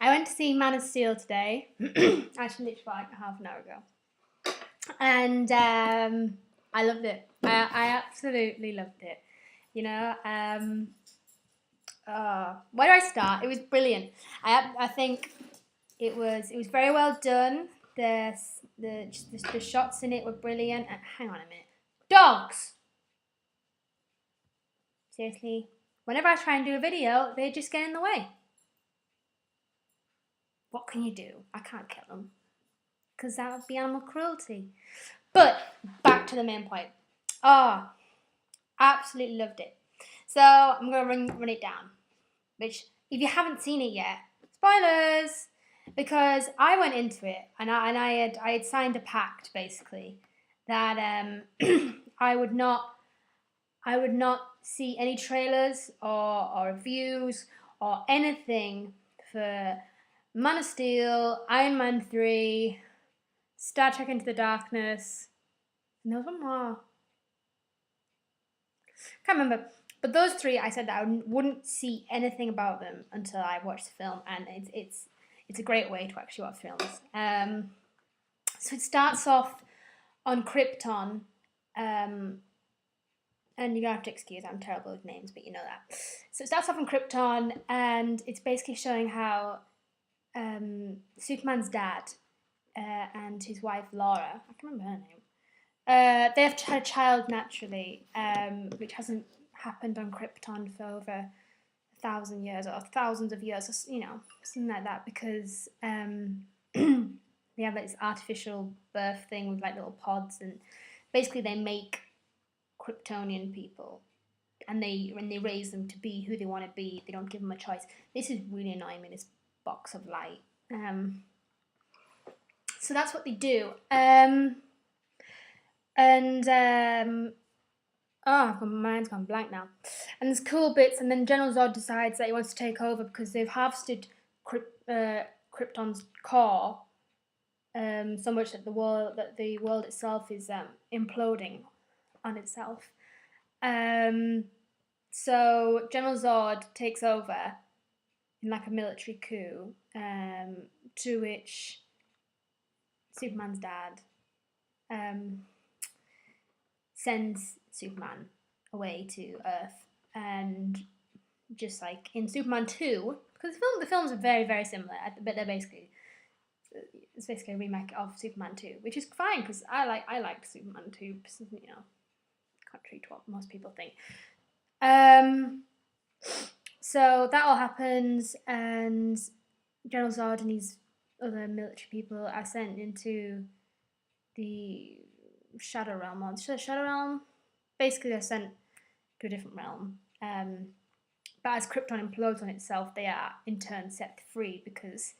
I went to see Man of Steel today. Actually, literally like half an hour ago. And I loved it. I absolutely loved it. You know, where do I start? It was brilliant. I think it was very well done. The shots in it were brilliant. Hang on a minute, dogs. Seriously, whenever I try and do a video, they just get in the way. What can you do? I can't kill them because that would be animal cruelty. But back to the main point. Oh, absolutely loved it. So I'm gonna run it down. Which, if you haven't seen it yet, spoilers, because I went into it and I had signed a pact basically that I would not see any trailers or reviews or anything for Man of Steel, Iron Man 3, Star Trek Into the Darkness, and there was one more. Can't remember. But those three, I said that I wouldn't see anything about them until I watched the film, and it's a great way to actually watch films. So it starts off on Krypton, and you're gonna have to excuse I'm terrible with names, but you know that. So it starts off on Krypton, and it's basically showing how Superman's dad and his wife Laura, I can't remember her name, they have had a child naturally, which hasn't happened on Krypton for over 1,000 years or thousands of years, or, something like that, because they have like this artificial birth thing with like little pods, and basically they make Kryptonian people, and when they raise them to be who they want to be, they don't give them a choice. This is really annoying me, this box of light. So that's what they do. My mind's gone blank now. And there's cool bits, and then General Zod decides that he wants to take over because they've harvested Krypton's core so much that the world itself is imploding on itself. So General Zod takes over in like a military coup, to which Superman's dad sends Superman away to Earth, and just like in Superman 2, because the films are very, very similar, but it's basically a remake of Superman 2, which is fine because I liked Superman 2, contrary to what most people think. So that all happens, and General Zod and his other military people are sent into the Shadow Realm, or Shadow Realm. Basically, they're sent to a different realm. But as Krypton implodes on itself, they are in turn set free because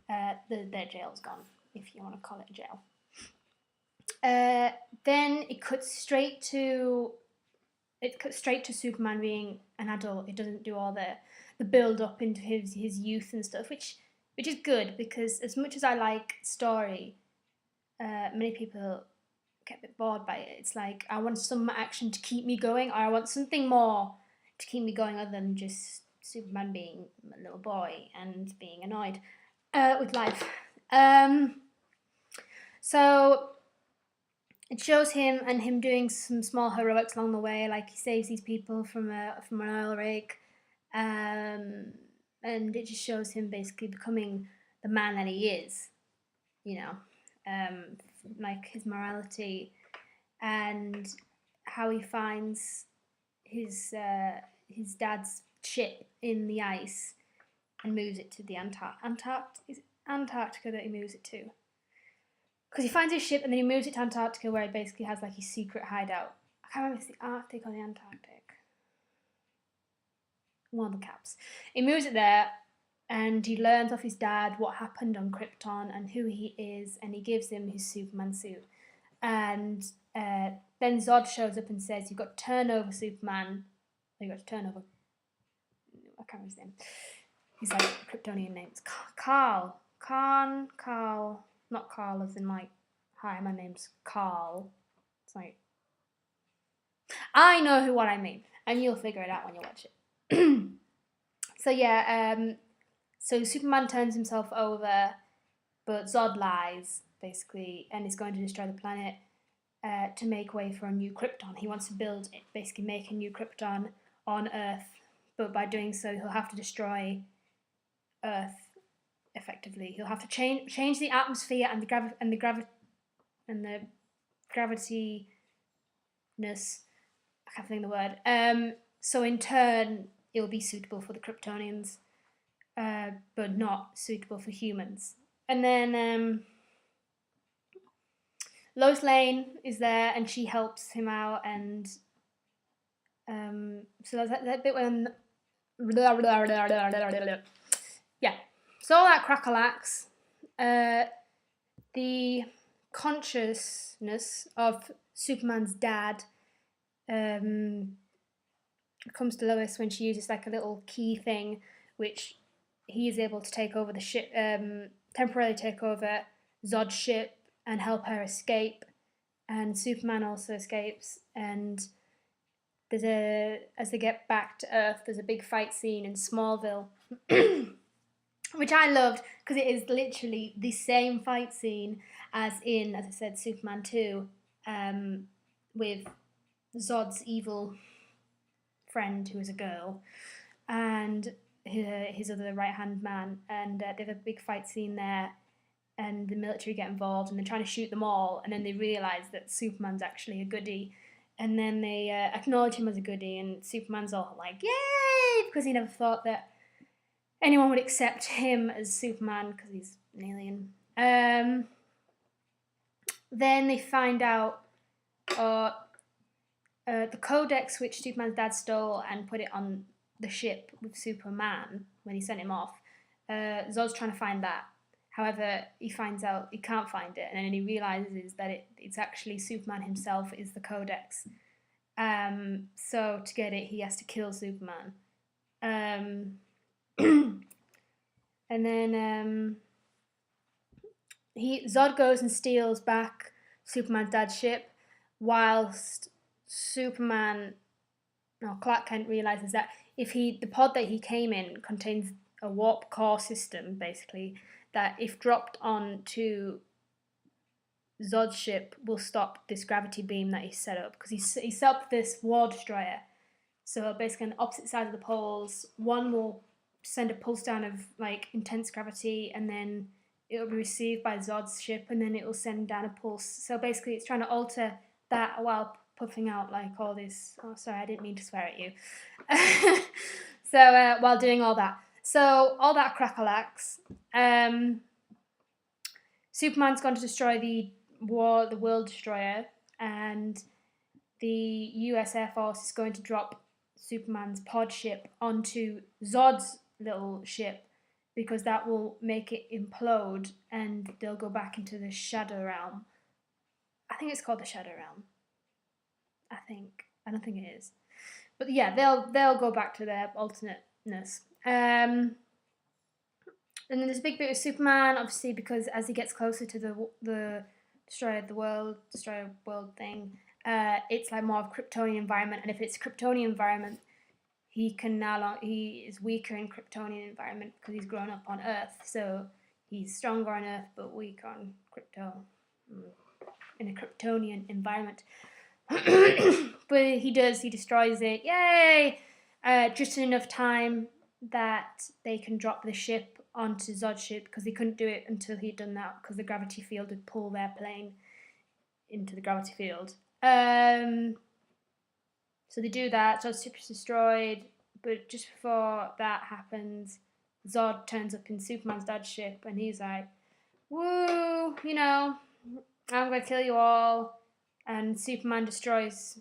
their jail's gone, if you want to call it a jail. Then it cuts straight to Superman being an adult. It doesn't do all the build up into his youth and stuff, which is good, because as much as I like story, many people get a bit bored by it. It's like, I want some action to keep me going, or I want something more to keep me going other than just Superman being a little boy and being annoyed with life. So it shows him doing some small heroics along the way, like he saves these people from an oil rig, and it just shows him basically becoming the man that he is, like his morality, and how he finds his dad's ship in the ice and moves it to the Antarctica that he moves it to. Because he finds his ship and then he moves it to Antarctica, where he basically has like his secret hideout. I can't remember if it's the Arctic or the Antarctic. One of the caps. He moves it there, and he learns off his dad what happened on Krypton and who he is, and he gives him his Superman suit. And then Zod shows up and says, "You've got to turn over Superman." You've got to turn over. I can't remember his name. He's like Kryptonian names. Carl. Not Carl as in like, "Hi, my name's Carl." It's like, I know what I mean, and you'll figure it out when you watch it. So yeah, So Superman turns himself over, but Zod lies, basically, and is going to destroy the planet to make way for a new Krypton. He wants to basically make a new Krypton on Earth, but by doing so, he'll have to destroy Earth effectively. He'll have to change the atmosphere and the gravityness. I can't think of the word. So in turn, it will be suitable for the Kryptonians, but not suitable for humans. And then Lois Lane is there, and she helps him out, and so there's that bit when yeah. So all that crackalax, the consciousness of Superman's dad comes to Lois when she uses like a little key thing, which he is able to take over the ship, temporarily take over Zod's ship and help her escape. And Superman also escapes. And as they get back to Earth, there's a big fight scene in Smallville, which I loved because it is literally the same fight scene as in, as I said, Superman 2, with Zod's evil friend who is a girl and his other right-hand man, and they have a big fight scene there, and the military get involved and they're trying to shoot them all, and then they realise that Superman's actually a goodie, and then they acknowledge him as a goodie, and Superman's all like, yay, because he never thought that anyone would accept him as Superman because he's an alien. Then they find out the codex which Superman's dad stole and put it on the ship with Superman when he sent him off. Zod's trying to find that. However, he finds out he can't find it, and then he realizes that it's actually Superman himself is the codex. So to get it, he has to kill Superman. And then Zod goes and steals back Superman's dad's ship, whilst Clark Kent realizes that the pod that he came in contains a warp core system, basically, that if dropped onto Zod's ship will stop this gravity beam that he set up, because he set up this war destroyer. So basically on the opposite side of the poles, one will send a pulse down of like intense gravity, and then it will be received by Zod's ship, and then it will send down a pulse. So basically it's trying to alter that while puffing out like all this. Oh, sorry, I didn't mean to swear at you. So while doing all that. So all that crackalax. Superman's going to destroy the world destroyer, and the US Air Force is going to drop Superman's pod ship onto Zod's little ship, because that will make it implode and they'll go back into the Shadow Realm. I think it's called the Shadow Realm. I don't think it is. But yeah, they'll go back to their alternateness. And then there's a big bit with Superman, obviously, because as he gets closer to the destroyer world thing, it's like more of a Kryptonian environment, and if it's a Kryptonian environment, he is weaker in Kryptonian environment because he's grown up on Earth, so he's stronger on Earth but weaker on in a Kryptonian environment. But he destroys it, yay! Just in enough time that they can drop the ship onto Zod's ship, because they couldn't do it until he'd done that, because the gravity field would pull their plane into the gravity field. So they do that, Zod's ship is destroyed, but just before that happens, Zod turns up in Superman's dad's ship, and he's like, woo, I'm gonna kill you all, and Superman destroys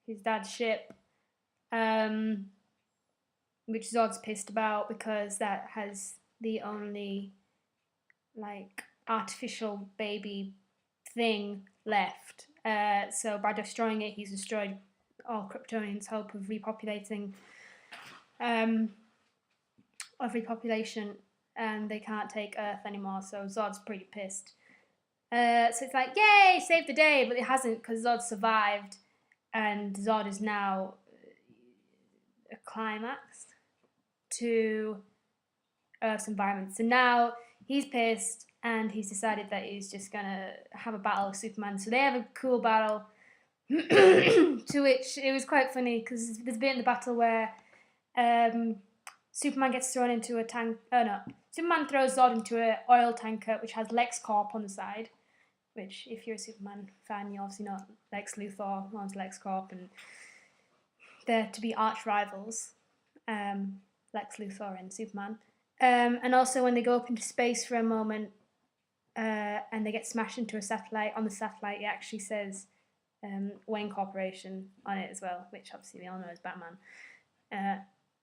his dad's ship, which Zod's pissed about, because that has the only, like, artificial baby thing left. So by destroying it, he's destroyed all Kryptonians' hope of repopulation, and they can't take Earth anymore, so Zod's pretty pissed. So it's like, yay, save the day, but it hasn't, because Zod survived, and Zod is now climaxed to Earth's environment. So now he's pissed and he's decided that he's just gonna have a battle with Superman. So they have a cool battle, to which it was quite funny because there's a bit in the battle where Superman gets thrown into a tank. Oh no, Superman throws Zod into an oil tanker which has LexCorp on the side. Which, if you're a Superman fan, you obviously know Lex Luthor owns LexCorp, and they're to be arch rivals, Lex Luthor and Superman. And also when they go up into space for a moment and they get smashed into a satellite, on the satellite it actually says Wayne Corporation on it as well, which obviously we all know is Batman,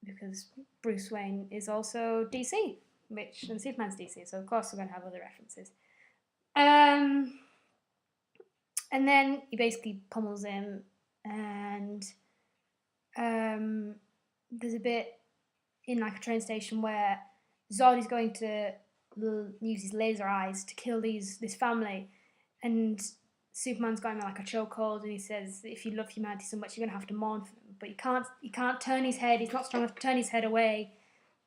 because Bruce Wayne is also DC, and Superman's DC, so of course we're going to have other references. And then he basically pummels him, and there's a bit in like a train station where Zod is going to use his laser eyes to kill this family, and Superman's got him in like a chokehold, and he says, if you love humanity so much, you're gonna have to mourn for them. But he can't turn his head. He's not strong enough to turn his head away,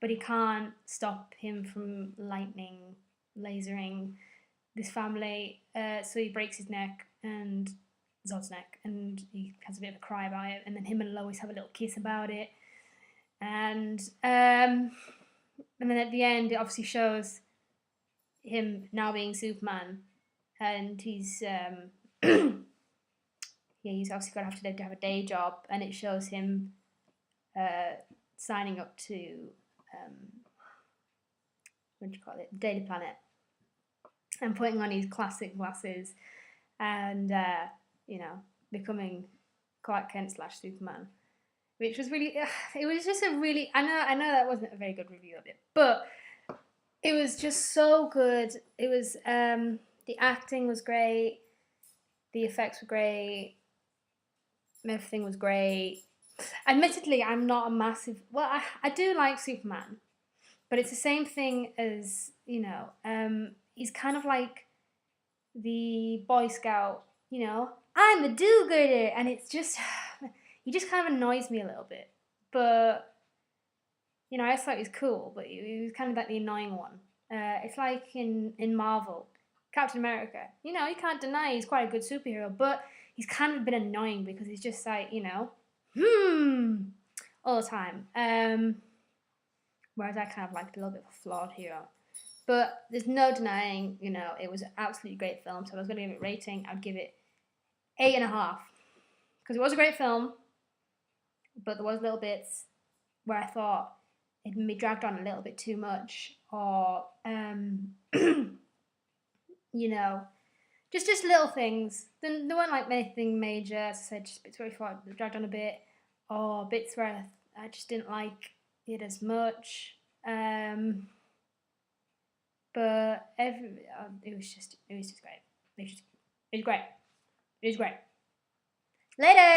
but he can't stop him from lasering this family. So he breaks his neck, and Zod's neck, and he has a bit of a cry about it, and then him and Lois have a little kiss about it, and then at the end it obviously shows him now being Superman, and he's he's obviously got to have a day job, and it shows him signing up to what do you call it, Daily Planet, and putting on his classic glasses, and becoming Clark Kent / Superman, which was really, it was just a really, I know that wasn't a very good review of it, but it was just so good. It was, the acting was great, the effects were great, everything was great. Admittedly, I'm not a massive, I do like Superman, but it's the same thing as, he's kind of like the Boy Scout, I'm a do-gooder, and it's just, he just kind of annoys me a little bit, but, I just thought he was cool, but he was kind of like the annoying one. It's like in Marvel, Captain America, you can't deny he's quite a good superhero, but he's kind of been annoying because he's just like, all the time. Whereas I kind of liked a little bit of a flawed hero. But there's no denying, it was an absolutely great film. So if I was going to give it a rating, I'd give it 8.5. Because it was a great film, but there was little bits where I thought it may dragged on a little bit too much, or just little things. Then there weren't like anything major. As I said, just bits where I thought it dragged on a bit, or bits where I just didn't like it as much. But it was just great. It was great. It was great. Later.